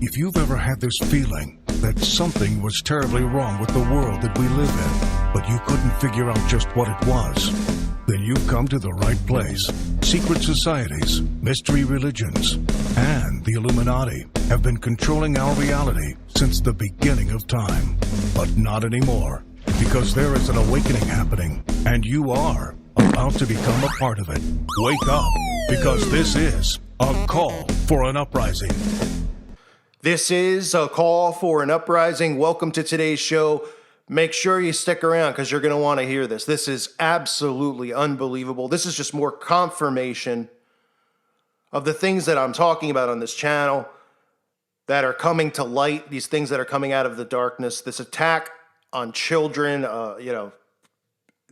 If you've ever had this feeling that something was terribly wrong with the world that we live in, but you couldn't figure out just what it was, then you've come to the right place. Secret societies, mystery religions, and the Illuminati have been controlling our reality since the beginning of time. But not anymore, because there is an awakening happening, and you are about to become a part of it. Wake up, because this is a call for an uprising. This is a call for an uprising. Welcome to today's show. Make sure you stick around because you're going to want to hear this. This is absolutely unbelievable. This is just more confirmation of the things that I'm talking about on this channel that are coming to light, these things that are coming out of the darkness, this attack on children,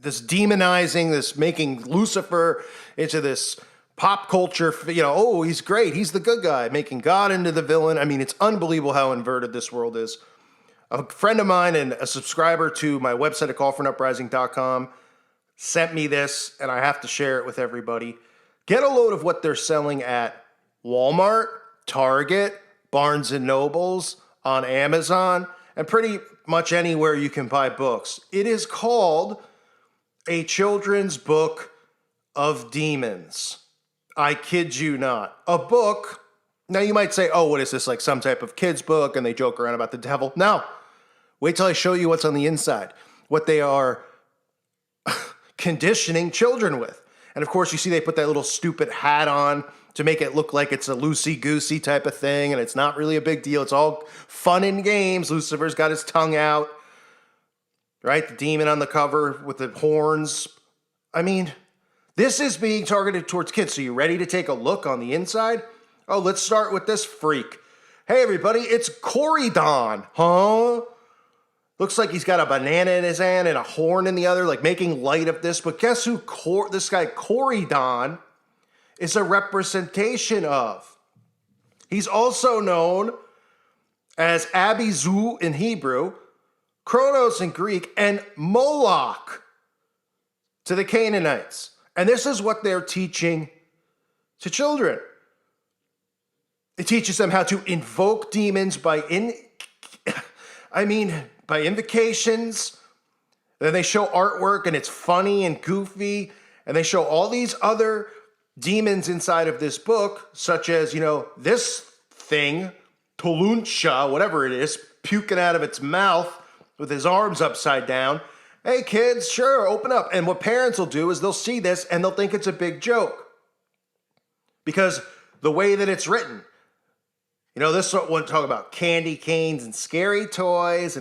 this demonizing, this making Lucifer into this pop culture, oh, he's great, he's the good guy, making God into the villain. I mean, it's unbelievable how inverted this world is. A friend of mine and a subscriber to my website at callforanuprising.com sent me this, and I have to share it with everybody. Get a load of what they're selling at Walmart, Target, Barnes & Nobles, on Amazon, and pretty much anywhere you can buy books. It is called A Children's Book of Demons. I kid you not. A book. Now you might say, oh, what is this, like some type of kid's book and they joke around about the devil? No. Wait till I show you what's on the inside. What they are conditioning children with. And of course, you see they put that little stupid hat on to make it look like it's a loosey-goosey type of thing, and it's not really a big deal. It's all fun and games. Lucifer's got his tongue out, right? The demon on the cover with the horns. I mean, this is being targeted towards kids. So you ready to take a look on the inside? Oh, let's start with this freak. Hey, everybody, it's Corydon, huh? Looks like he's got a banana in his hand and a horn in the other, like making light of this. But guess who this guy Corydon is a representation of? He's also known as Abizu in Hebrew, Kronos in Greek, and Moloch to the Canaanites. And this is what they're teaching to children. It teaches them how to invoke demons by invocations. Then they show artwork and it's funny and goofy. And they show all these other demons inside of this book, such as, this thing, Tolunsha, whatever it is, puking out of its mouth with his arms upside down. Hey kids, sure, open up. And what parents will do is they'll see this and they'll think it's a big joke. Because the way that it's written, this one talk about candy canes and scary toys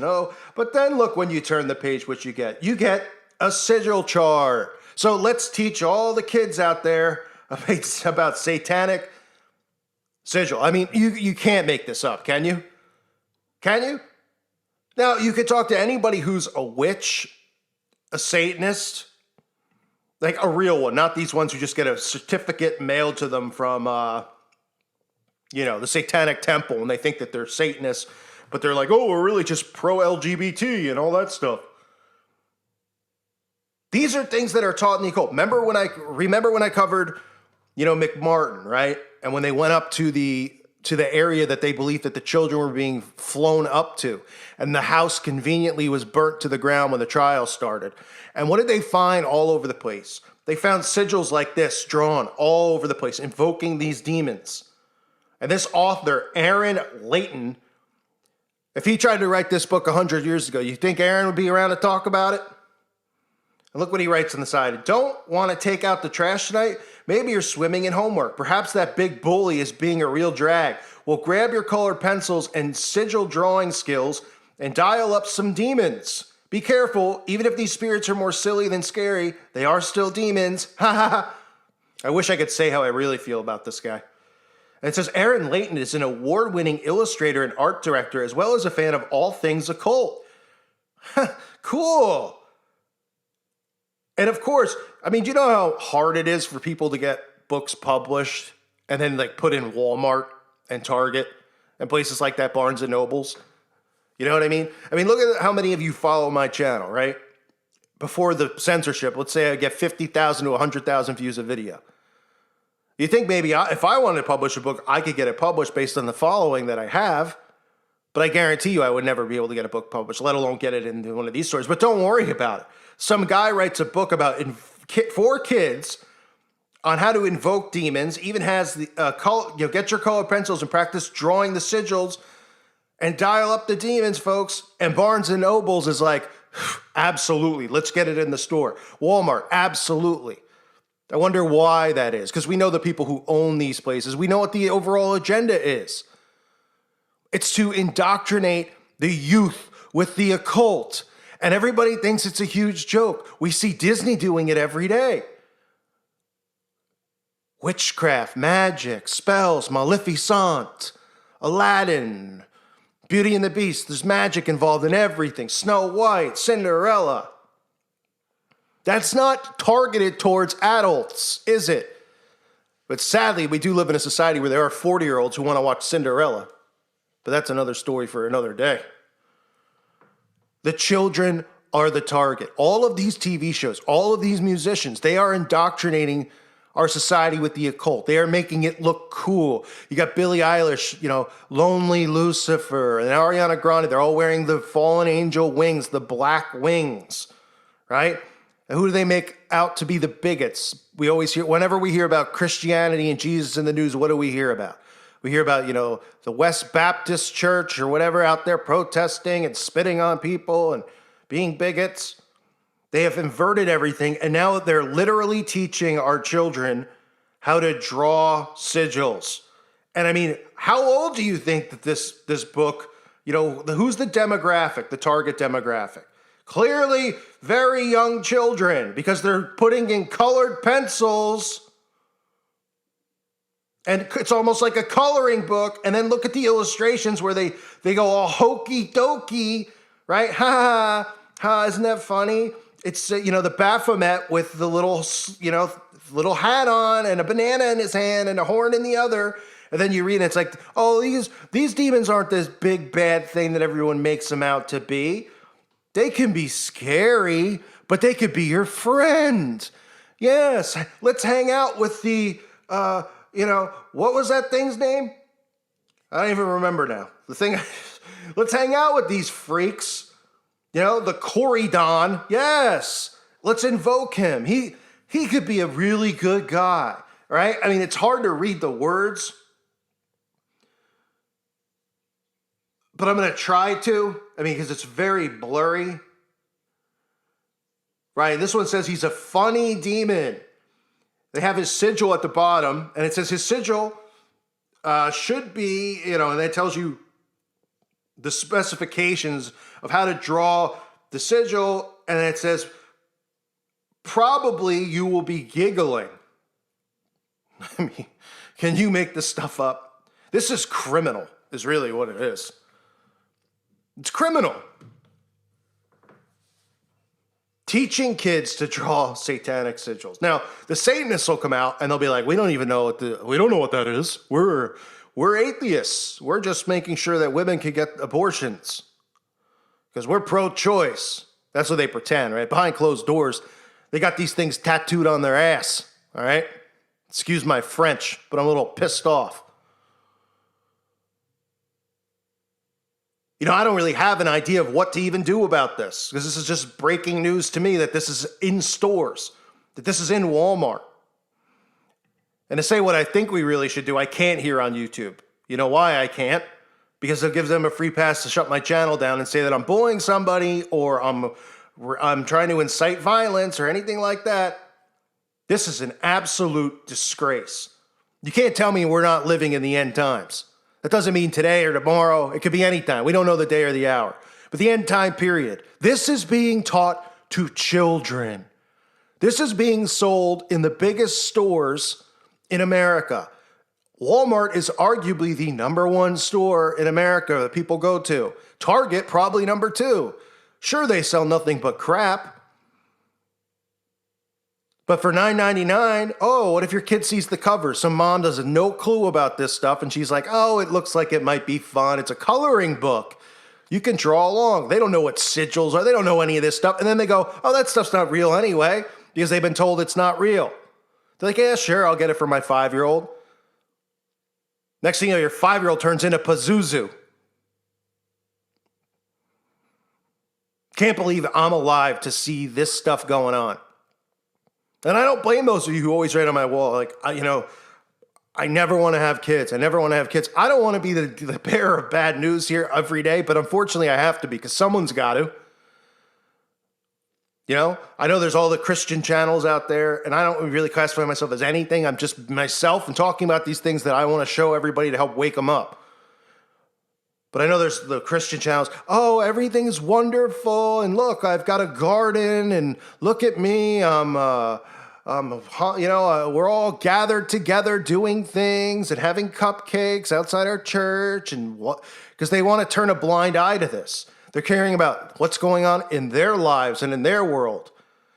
but then look when you turn the page, what you get. You get a sigil chart. So let's teach all the kids out there about satanic sigil. I mean, you can't make this up, can you? Can you? Now, you could talk to anybody who's a witch, a Satanist, like a real one, not these ones who just get a certificate mailed to them from, the Satanic Temple, and they think that they're Satanists, but they're like, oh, we're really just pro-LGBT and all that stuff. These are things that are taught in the occult. Remember when I covered, McMartin, right? And when they went up to the area that they believed that the children were being flown up to, and the house conveniently was burnt to the ground when the trial started. And what did they find all over the place? They found sigils like this drawn all over the place, invoking these demons. And this author, Aaron Layton, if he tried to write this book 100 years ago, you think Aaron would be around to talk about it? And look what he writes on the side. Don't want to take out the trash tonight? Maybe you're swimming in homework. Perhaps that big bully is being a real drag. Well, grab your colored pencils and sigil drawing skills and dial up some demons. Be careful. Even if these spirits are more silly than scary, they are still demons. Ha ha ha. I wish I could say how I really feel about this guy. And it says, Aaron Layton is an award-winning illustrator and art director, as well as a fan of all things occult. Cool. And of course, do you know how hard it is for people to get books published and then put in Walmart and Target and places like that, Barnes & Nobles? You know what I mean? Look at how many of you follow my channel, right? Before the censorship, let's say I get 50,000 to 100,000 views a video. You think maybe if I wanted to publish a book, I could get it published based on the following that I have. But I guarantee you I would never be able to get a book published, let alone get it into one of these stores. But don't worry about it. Some guy writes a book about for kids on how to invoke demons, even has the get your colored pencils and practice drawing the sigils and dial up the demons, folks. And Barnes & Nobles is like, absolutely, let's get it in the store. Walmart, absolutely. I wonder why that is, because we know the people who own these places. We know what the overall agenda is. It's to indoctrinate the youth with the occult. And everybody thinks it's a huge joke. We see Disney doing it every day. Witchcraft, magic, spells, Maleficent, Aladdin, Beauty and the Beast. There's magic involved in everything. Snow White, Cinderella. That's not targeted towards adults, is it? But sadly, we do live in a society where there are 40-year-olds who want to watch Cinderella. But that's another story for another day. The children are the target. All of these TV shows, all of these musicians, they are indoctrinating our society with the occult. They are making it look cool. You got Billie Eilish, Lonely Lucifer, and Ariana Grande. They're all wearing the fallen angel wings, the black wings, right? And who do they make out to be the bigots? We always hear, whenever we hear about Christianity and Jesus in the news, what do we hear about? We hear about, the West Baptist Church or whatever out there protesting and spitting on people and being bigots. They have inverted everything, and now they're literally teaching our children how to draw sigils. And I mean, how old do you think that this book, who's the demographic, the target demographic? Clearly very young children, because they're putting in colored pencils, and it's almost like a coloring book. And then look at the illustrations where they go all hokey dokey, right? Ha ha ha! Isn't that funny? It's the Baphomet with the little hat on and a banana in his hand and a horn in the other. And then you read it, it's like, oh, these demons aren't this big bad thing that everyone makes them out to be. They can be scary, but they could be your friend. Yes, let's hang out with the, what was that thing's name? I don't even remember now. Let's hang out with these freaks. The Corydon. Yes, let's invoke him. He could be a really good guy, right? I mean, it's hard to read the words, but I'm going to try to. Because it's very blurry. Right, this one says he's a funny demon. They have his sigil at the bottom, and it says his sigil should be, and it tells you the specifications of how to draw the sigil, and it says, probably you will be giggling. Can you make this stuff up? This is criminal, is really what it is. It's criminal. Teaching kids to draw satanic sigils. Now, the Satanists will come out and they'll be like, we don't know what that is. We're atheists. We're just making sure that women can get abortions because we're pro-choice. That's what they pretend, right? Behind closed doors, they got these things tattooed on their ass, all right? Excuse my French, but I'm a little pissed off. I don't really have an idea of what to even do about this, because this is just breaking news to me that this is in stores, that this is in Walmart. And to say what I think we really should do, I can't here on YouTube. You know why I can't? Because it gives them a free pass to shut my channel down and say that I'm bullying somebody or I'm trying to incite violence or anything like that. This is an absolute disgrace. You can't tell me we're not living in the end times. That doesn't mean today or tomorrow. It could be any time. We don't know the day or the hour. But the end time period. This is being taught to children. This is being sold in the biggest stores in America. Walmart is arguably the number one store in America that people go to. Target, probably number two. Sure, they sell nothing but crap. But for $9.99, what if your kid sees the cover? Some mom has no clue about this stuff, and she's like, it looks like it might be fun. It's a coloring book. You can draw along. They don't know what sigils are. They don't know any of this stuff. And then they go, that stuff's not real anyway, because they've been told it's not real. They're like, yeah, sure, I'll get it for my 5-year-old. Next thing you know, your 5-year-old turns into Pazuzu. Can't believe I'm alive to see this stuff going on. And I don't blame those of you who always write on my wall, like, I never want to have kids. I never want to have kids. I don't want to be the bearer of bad news here every day, but unfortunately I have to be because someone's got to. I know there's all the Christian channels out there, and I don't really classify myself as anything. I'm just myself and talking about these things that I want to show everybody to help wake them up. But I know there's the Christian channels. Oh, everything's wonderful, and look, I've got a garden, and look at me. We're all gathered together doing things and having cupcakes outside our church, and what? Because they want to turn a blind eye to this. They're caring about what's going on in their lives and in their world.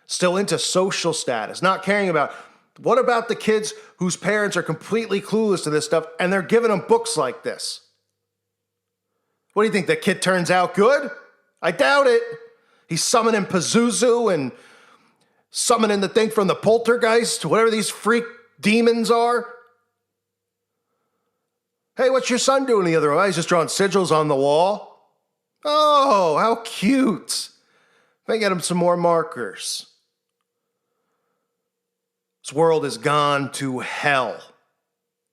Still into social status, not caring about what about the kids whose parents are completely clueless to this stuff and they're giving them books like this. What do you think? The kid turns out good? I doubt it. He's summoning Pazuzu and summoning the thing from the poltergeist, whatever these freak demons are. Hey, what's your son doing in the other room? He's just drawing sigils on the wall. Oh, how cute. Let me get him some more markers. This world has gone to hell.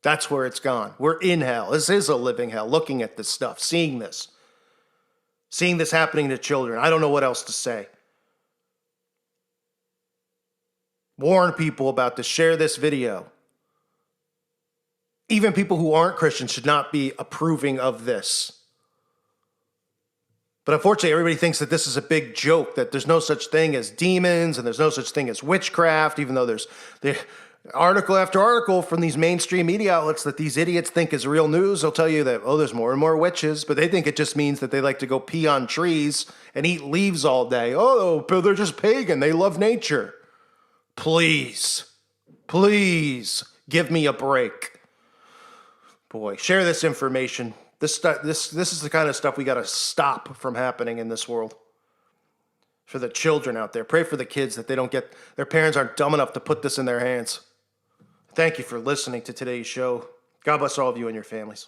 That's where it's gone. We're in hell. This is a living hell, looking at this stuff, seeing this happening to children. I don't know what else to say. Warn people about this. Share this video. Even people who aren't Christians should not be approving of this. But unfortunately, everybody thinks that this is a big joke, that there's no such thing as demons and there's no such thing as witchcraft, even though there's the article after article from these mainstream media outlets that these idiots think is real news. They'll tell you that, there's more and more witches, but they think it just means that they like to go pee on trees and eat leaves all day. Oh, but they're just pagan. They love nature. Please give me a break. Boy, share this information. This is the kind of stuff we got to stop from happening in this world. For the children out there, pray for the kids that their parents aren't dumb enough to put this in their hands. Thank you for listening to today's show. God bless all of you and your families.